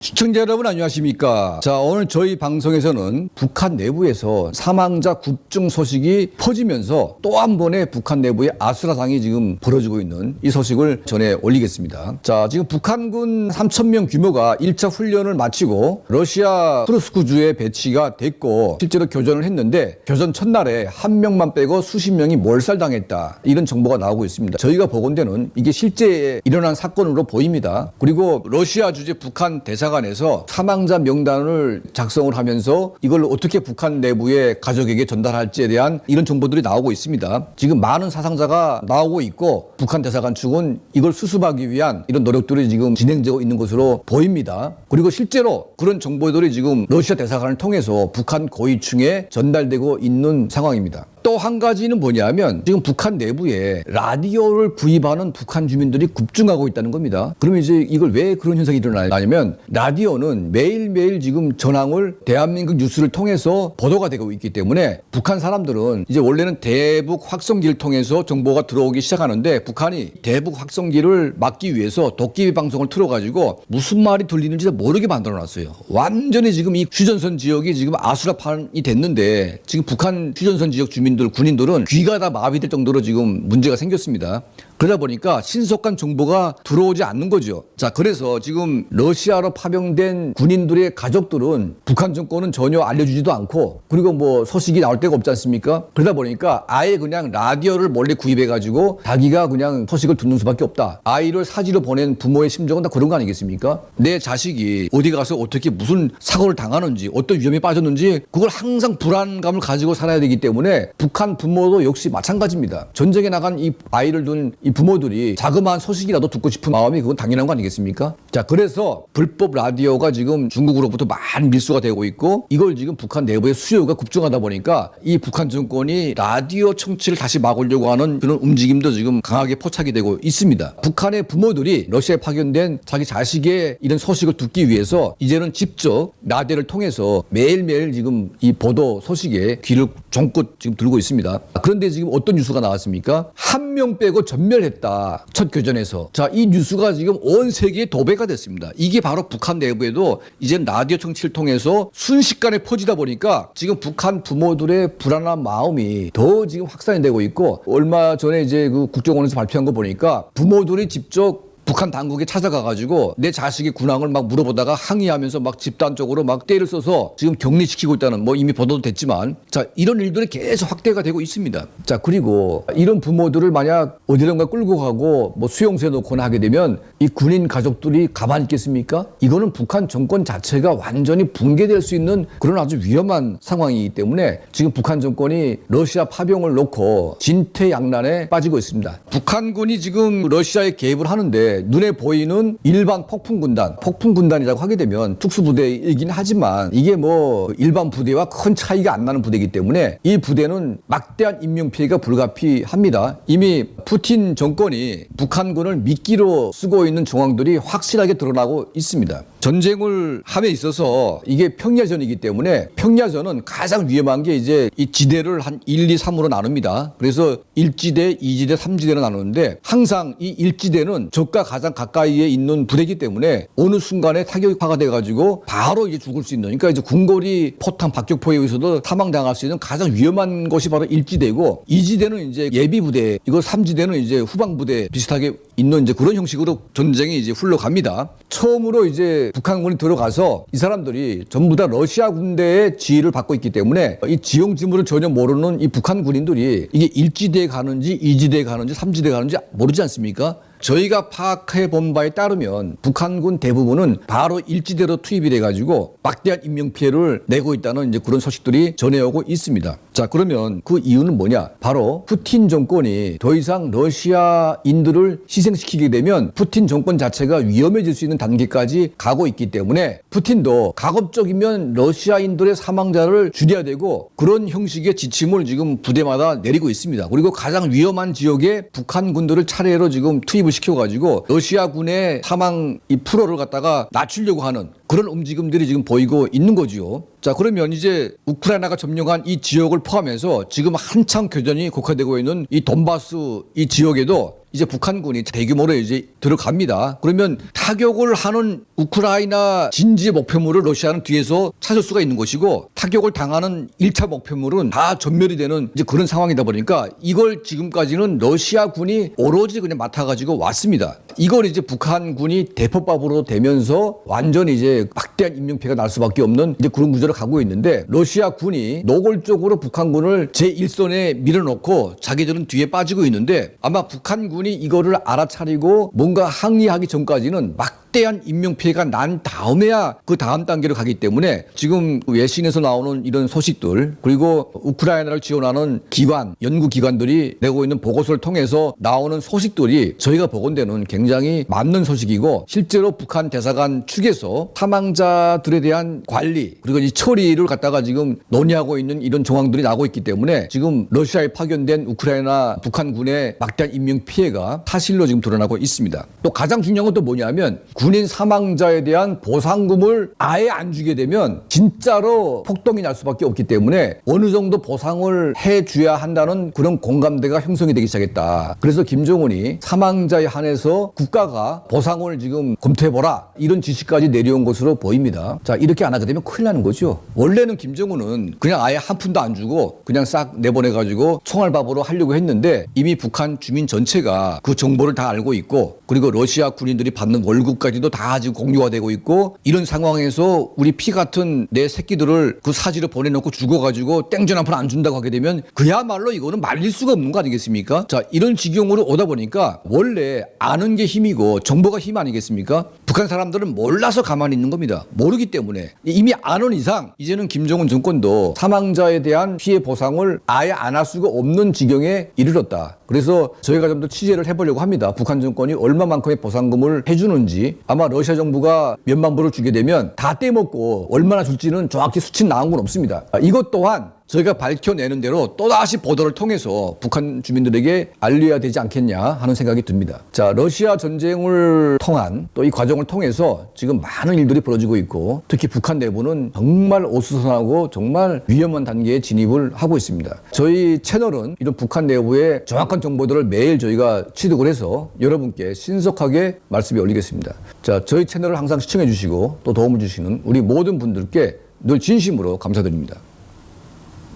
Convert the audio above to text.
시청자 여러분 안녕하십니까. 자, 오늘 저희 방송에서는 북한 내부에서 사망자 급증 소식이 퍼지면서 또 한 번의 북한 내부의 아수라장이 지금 벌어지고 있는 이 소식을 전해 올리겠습니다. 자, 지금 북한군 3,000명 규모가 1차 훈련을 마치고 러시아 크루스크주에 배치가 됐고 실제로 교전을 했는데 교전 첫날에 한 명만 빼고 수십 명이 몰살당했다, 이런 정보가 나오고 있습니다. 저희가 보건대는 이게 실제 일어난 사건으로 보입니다. 그리고 러시아 주재 북한 대사관에서 사망자 명단을 작성을 하면서 이걸 어떻게 북한 내부의 가족에게 전달할지에 대한 이런 정보들이 나오고 있습니다. 지금 많은 사상자가 나오고 있고 북한 대사관 측은 이걸 수습하기 위한 이런 노력들이 지금 진행되고 있는 것으로 보입니다. 그리고 실제로 그런 정보들이 지금 러시아 대사관을 통해서 북한 고위층에 전달되고 있는 상황입니다. 또 한 가지는 뭐냐면 지금 북한 내부에 라디오를 구입하는 북한 주민들이 급증하고 있다는 겁니다. 그러면 이제 이걸 왜 그런 현상이 일어나냐면 라디오는 매일매일 지금 전황을 대한민국 뉴스를 통해서 보도가 되고 있기 때문에 북한 사람들은 이제 원래는 대북 확성기를 통해서 정보가 들어오기 시작하는데 북한이 대북 확성기를 막기 위해서 도깨비 방송을 틀어가지고 무슨 말이 들리는지 모르게 만들어놨어요. 완전히 지금 이 휴전선 지역이 지금 아수라판이 됐는데 지금 북한 휴전선 지역 주민들 군인들은 귀가 다 마비될 정도로 지금 문제가 생겼습니다. 그러다 보니까 신속한 정보가 들어오지 않는 거죠. 자, 그래서 지금 러시아로 파병된 군인들의 가족들은 북한 정권은 전혀 알려주지도 않고 그리고 뭐 소식이 나올 데가 없지 않습니까? 그러다 보니까 아예 그냥 라디오를 몰래 구입해가지고 자기가 그냥 소식을 듣는 수밖에 없다. 아이를 사지로 보낸 부모의 심정은 다 그런 거 아니겠습니까? 내 자식이 어디 가서 어떻게 무슨 사고를 당하는지 어떤 위험에 빠졌는지 그걸 항상 불안감을 가지고 살아야 되기 때문에 북한 부모도 역시 마찬가지입니다. 전쟁에 나간 이 아이를 둔 이 부모들이 자그마한 소식이라도 듣고 싶은 마음이 그건 당연한 거 아니겠습니까? 자, 그래서 불법 라디오가 지금 중국으로부터 많이 밀수가 되고 있고 이걸 지금 북한 내부의 수요가 급증하다 보니까 이 북한 정권이 라디오 청취를 다시 막으려고 하는 그런 움직임도 지금 강하게 포착이 되고 있습니다. 북한의 부모들이 러시아에 파견된 자기 자식의 이런 소식을 듣기 위해서 이제는 직접 라디오를 통해서 매일매일 지금 이 보도 소식에 귀를 종긋 지금 들고 있습니다. 그런데 지금 어떤 뉴스가 나왔습니까? 한 명 빼고 전멸했다, 첫 교전에서. 자, 이 뉴스가 지금 온 세계에 도배가 됐습니다. 이게 바로 북한 내부에도 이제는 라디오 청취를 통해서 순식간에 퍼지다 보니까 지금 북한 부모들의 불안한 마음이 더 지금 확산이 되고 있고 얼마 전에 이제 그 국정원에서 발표한 거 보니까 부모들이 직접 북한 당국에 찾아가가지고 내 자식의 군항을 막 물어보다가 항의하면서 막 집단적으로 막 떼를 써서 지금 격리시키고 있다는 뭐 이미 보도도 됐지만 자, 이런 일들이 계속 확대가 되고 있습니다. 자, 그리고 이런 부모들을 만약 어디론가 끌고 가고 뭐 수용소에 놓거나 하게 되면 이 군인 가족들이 가만히 있겠습니까? 이거는 북한 정권 자체가 완전히 붕괴될 수 있는 그런 아주 위험한 상황이기 때문에 지금 북한 정권이 러시아 파병을 놓고 진퇴양난에 빠지고 있습니다. 북한군이 지금 러시아에 개입을 하는데 눈에 보이는 일반 폭풍군단이라고 하게 되면 특수부대이긴 하지만 이게 뭐 일반 부대와 큰 차이가 안 나는 부대이기 때문에 이 부대는 막대한 인명피해가 불가피합니다. 이미 푸틴 정권이 북한군을 미끼로 쓰고 있는 정황들이 확실하게 드러나고 있습니다. 전쟁을 함에 있어서 이게 평야전이기 때문에 평야전은 가장 위험한 게 이제 이 지대를 한 1, 2, 3으로 나눕니다. 그래서 1지대, 2지대, 3지대로 나누는데 항상 이 1지대는 적과 가장 가까이에 있는 부대이기 때문에 어느 순간에 타격파가 돼가지고 바로 이제 죽을 수 있는, 그러니까 이제 궁궐이 포탄 박격포에 의해서도 사망당할 수 있는 가장 위험한 것이 바로 1지대고 2지대는 이제 예비부대, 이거 3지대는 이제 후방부대 비슷하게 있는 이제 그런 형식으로 전쟁이 이제 흘러갑니다. 처음으로 이제 북한군이 들어가서 이 사람들이 전부 다 러시아 군대의 지휘를 받고 있기 때문에 이 지형지물을 전혀 모르는 이 북한 군인들이 이게 1지대에 가는지 2지대에 가는지 3지대에 가는지 모르지 않습니까? 저희가 파악해 본 바에 따르면 북한군 대부분은 바로 1지대로 투입이 돼가지고 막대한 인명피해를 내고 있다는 이제 그런 소식들이 전해오고 있습니다. 자, 그러면 그 이유는 뭐냐? 바로 푸틴 정권이 더 이상 러시아인들을 희생시키게 되면 푸틴 정권 자체가 위험해질 수 있는 단계까지 가고 있기 때문에 푸틴도 가급적이면 러시아인들의 사망자를 줄여야 되고 그런 형식의 지침을 지금 부대마다 내리고 있습니다. 그리고 가장 위험한 지역에 북한 군들을 차례로 지금 투입을 시켜가지고 러시아군의 사망 이 프로를 갖다가 낮추려고 하는 그런 움직임들이 지금 보이고 있는 거지요. 자, 그러면 이제 우크라이나가 점령한 이 지역을 포함해서 지금 한창 교전이 국화되고 있는 이 돈바스 이 지역에도 이제 북한군이 대규모로 이제 들어갑니다. 그러면 타격을 하는 우크라이나 진지의 목표물을 러시아는 뒤에서 찾을 수가 있는 것이고 타격을 당하는 1차 목표물은 다 전멸이 되는 이제 그런 상황이다 보니까 이걸 지금까지는 러시아군이 오로지 그냥 맡아가지고 왔습니다. 이걸 이제 북한군이 대포밥으로 되면서 완전히 이제 막대한 인명피해가 날 수밖에 없는 이제 그런 구조로 가고 있는데 러시아군이 노골적으로 북한군을 제1선에 밀어넣고 자기들은 뒤에 빠지고 있는데 아마 북한군이 이거를 알아차리고 뭔가 항의하기 전까지는 막대한 인명피해가 난 다음에야 그 다음 단계로 가기 때문에 지금 외신에서 나오는 이런 소식들 그리고 우크라이나를 지원하는 기관, 연구기관들이 내고 있는 보고서를 통해서 나오는 소식들이 저희가 보건대는 굉장히 맞는 소식이고 실제로 북한 대사관 측에서 사망자들에 대한 관리 그리고 이 처리를 갖다가 지금 논의하고 있는 이런 정황들이 나오고 있기 때문에 지금 러시아에 파견된 우크라이나 북한군의 막대한 인명피해가 사실로 지금 드러나고 있습니다. 또 가장 중요한 건 또 뭐냐면 군인 사망자에 대한 보상금을 아예 안 주게 되면 진짜로 폭동이 날 수밖에 없기 때문에 어느 정도 보상을 해줘야 한다는 그런 공감대가 형성이 되기 시작했다. 그래서 김정은이 사망자에 한해서 국가가 보상을 지금 검토해보라 이런 지시까지 내려온 것으로 보입니다. 자, 이렇게 안 하게 되면 큰일 나는 거죠. 원래는 김정은은 그냥 아예 한 푼도 안 주고 그냥 싹 내보내가지고 총알밥으로 하려고 했는데 이미 북한 주민 전체가 그 정보를 다 알고 있고 그리고 러시아 군인들이 받는 월급까지도 다 지금 공유가 되고 있고 이런 상황에서 우리 피 같은 내 새끼들을 그 사지로 보내놓고 죽어가지고 땡전 한 푼 안 준다고 하게 되면 그야말로 이거는 말릴 수가 없는 거 아니겠습니까? 자, 이런 지경으로 오다 보니까 원래 아는 게 힘이고 정보가 힘 아니겠습니까? 북한 사람들은 몰라서 가만히 있는 겁니다. 모르기 때문에 이미 아는 이상 이제는 김정은 정권도 사망자에 대한 피해 보상을 아예 안 할 수가 없는 지경에 이르렀다. 그래서 저희가 좀 더 취재를 해보려고 합니다. 북한 정권이 얼마만큼의 보상금을 해주는지 아마 러시아 정부가 몇만 불을 주게 되면 다 떼먹고 얼마나 줄지는 정확히 수치는 나온 건 없습니다. 이것 또한 저희가 밝혀내는 대로 또다시 보도를 통해서 북한 주민들에게 알려야 되지 않겠냐 하는 생각이 듭니다. 자, 러시아 전쟁을 통한 또 이 과정을 통해서 지금 많은 일들이 벌어지고 있고 특히 북한 내부는 정말 어수선하고 정말 위험한 단계에 진입을 하고 있습니다. 저희 채널은 이런 북한 내부의 정확한 정보들을 매일 저희가 취득을 해서 여러분께 신속하게 말씀에 올리겠습니다. 자, 저희 채널을 항상 시청해 주시고 또 도움을 주시는 우리 모든 분들께 늘 진심으로 감사드립니다.